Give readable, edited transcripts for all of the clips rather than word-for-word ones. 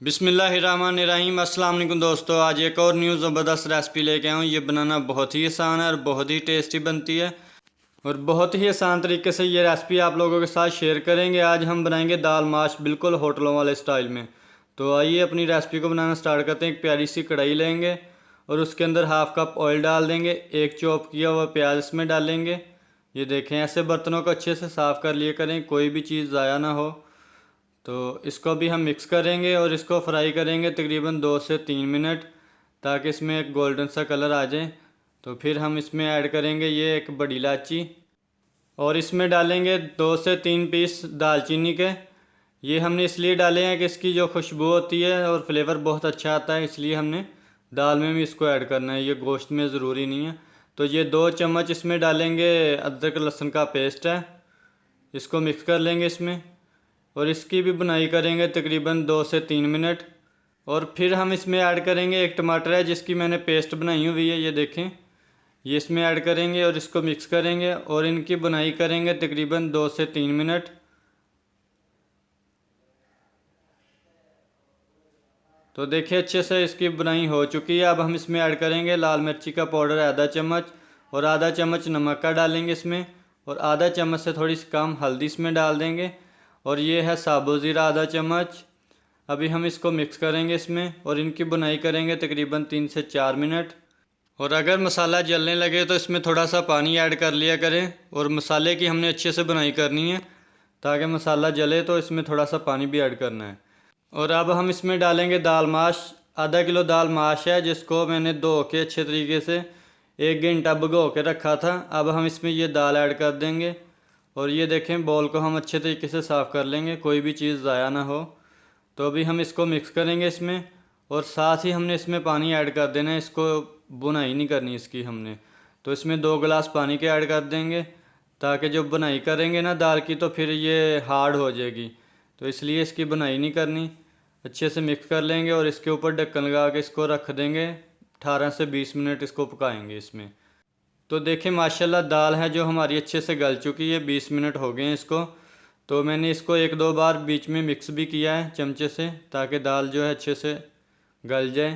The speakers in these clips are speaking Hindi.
बिस्मिल्लाहिर्रहमानिर्रहीम। अस्सलाम वालेकुम दोस्तों, आज एक और न्यू ज़बरदस्त रेसिपी लेके आया हूँ। ये बनाना बहुत ही आसान है और बहुत ही टेस्टी बनती है और बहुत ही आसान तरीके से ये रेसिपी आप लोगों के साथ शेयर करेंगे। आज हम बनाएंगे दाल माश बिल्कुल होटलों वाले स्टाइल में। तो आइए अपनी रेसिपी को बनाना स्टार्ट करते हैं। एक प्यारी सी कढ़ाई लेंगे और उसके अंदर हाफ़ कप ऑयल डाल देंगे। एक चॉप किया हुआ प्याज इसमें डालेंगे। ये देखें, ऐसे बर्तनों को अच्छे से साफ़ कर लिए करें, कोई भी चीज़ ज़ाया ना हो। तो इसको भी हम मिक्स करेंगे और इसको फ्राई करेंगे तकरीबन 2 से 3 मिनट, ताकि इसमें एक गोल्डन सा कलर आ जाए। तो फिर हम इसमें ऐड करेंगे ये एक बड़ी इलायची और इसमें डालेंगे 2 से 3 पीस दालचीनी के। ये हमने इसलिए डाले हैं कि इसकी जो खुशबू होती है और फ्लेवर बहुत अच्छा आता है, इसलिए हमने दाल में भी इसको ऐड करना है, ये गोश्त में ज़रूरी नहीं है। तो ये 2 चम्मच इसमें डालेंगे अदरक लहसुन का पेस्ट है, इसको मिक्स कर लेंगे इसमें और इसकी भी बुनाई करेंगे तकरीबन 2 से 3 मिनट। और फिर हम इसमें ऐड करेंगे एक टमाटर है जिसकी मैंने पेस्ट बनाई हुई है, ये देखें, ये इसमें ऐड करेंगे और इसको मिक्स करेंगे और इनकी बुनाई करेंगे तकरीबन 2 से 3 मिनट। तो देखिए अच्छे से इसकी बुनाई हो चुकी है। अब हम इसमें ऐड करेंगे लाल मिर्ची का पाउडर आधा चम्मच और आधा चम्मच नमक का डालेंगे इसमें और आधा चम्मच से थोड़ी सी कम हल्दी इसमें डाल देंगे और ये है साबुत ज़ीरा आधा चम्मच। अभी हम इसको मिक्स करेंगे इसमें और इनकी बुनाई करेंगे तकरीबन 3 से 4 मिनट। और अगर मसाला जलने लगे तो इसमें थोड़ा सा पानी ऐड कर लिया करें और मसाले की हमने अच्छे से बुनाई करनी है, ताकि मसाला जले तो इसमें थोड़ा सा पानी भी ऐड करना है। और अब हम इसमें डालेंगे दाल माश। आधा किलो दाल माश है जिसको मैंने धो के अच्छे तरीके से 1 घंटा भिगो के रखा था। अब हम इसमें ये दाल ऐड कर देंगे और ये देखें, बॉल को हम अच्छे तरीके से साफ़ कर लेंगे, कोई भी चीज़ ज़ाया ना हो। तो अभी हम इसको मिक्स करेंगे इसमें और साथ ही हमने इसमें पानी ऐड कर देना है, इसको बुनाई नहीं करनी इसकी हमने। तो इसमें 2 गिलास पानी के ऐड कर देंगे, ताकि जब बुनाई करेंगे ना दाल की तो फिर ये हार्ड हो जाएगी, तो इसलिए इसकी बुनाई नहीं करनी। अच्छे से मिक्स कर लेंगे और इसके ऊपर ढक्कन लगा के इसको रख देंगे। 18 से 20 मिनट इसको पकाएंगे इसमें। तो देखें माशाल्लाह दाल है जो हमारी अच्छे से गल चुकी है, 20 मिनट हो गए हैं इसको। तो मैंने इसको 1-2 बार बीच में मिक्स भी किया है चमचे से, ताकि दाल जो है अच्छे से गल जाए।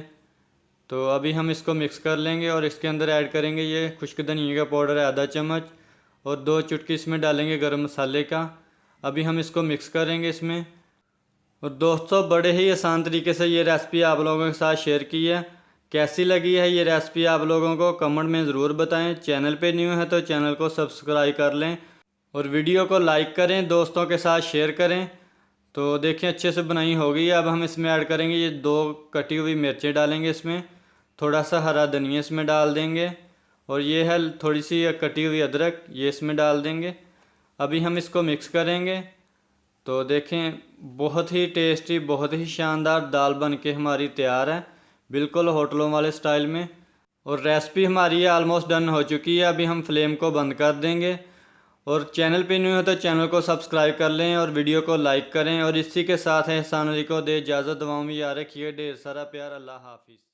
तो अभी हम इसको मिक्स कर लेंगे और इसके अंदर ऐड करेंगे ये खुश्क धनिया का पाउडर है आधा चम्मच और 2 चुटकी इसमें डालेंगे गरम मसाले का। अभी हम इसको मिक्स करेंगे इसमें। और दोस्तों, बड़े ही आसान तरीके से ये रेसिपी आप लोगों के साथ शेयर की है। कैसी लगी है ये रेसिपी आप लोगों को कमेंट में ज़रूर बताएं। चैनल पे न्यू है तो चैनल को सब्सक्राइब कर लें और वीडियो को लाइक करें, दोस्तों के साथ शेयर करें। तो देखिए अच्छे से बनाई हो गई है। अब हम इसमें ऐड करेंगे ये 2 कटी हुई मिर्चें डालेंगे इसमें, थोड़ा सा हरा धनिया इसमें डाल देंगे और ये है थोड़ी सी कटी हुई अदरक, ये इसमें डाल देंगे। अभी हम इसको मिक्स करेंगे। तो देखें बहुत ही टेस्टी, बहुत ही शानदार दाल बन के हमारी तैयार है, बिल्कुल होटलों वाले स्टाइल में। और रेसिपी हमारी ऑलमोस्ट डन हो चुकी है। अभी हम फ्लेम को बंद कर देंगे और चैनल पे न्यू है तो चैनल को सब्सक्राइब कर लें और वीडियो को लाइक करें। और इसी के साथ एहसान अली को दे इजाज़त, दुआओं में याद रखिए। ढेर सारा प्यार, अल्लाह हाफिज़।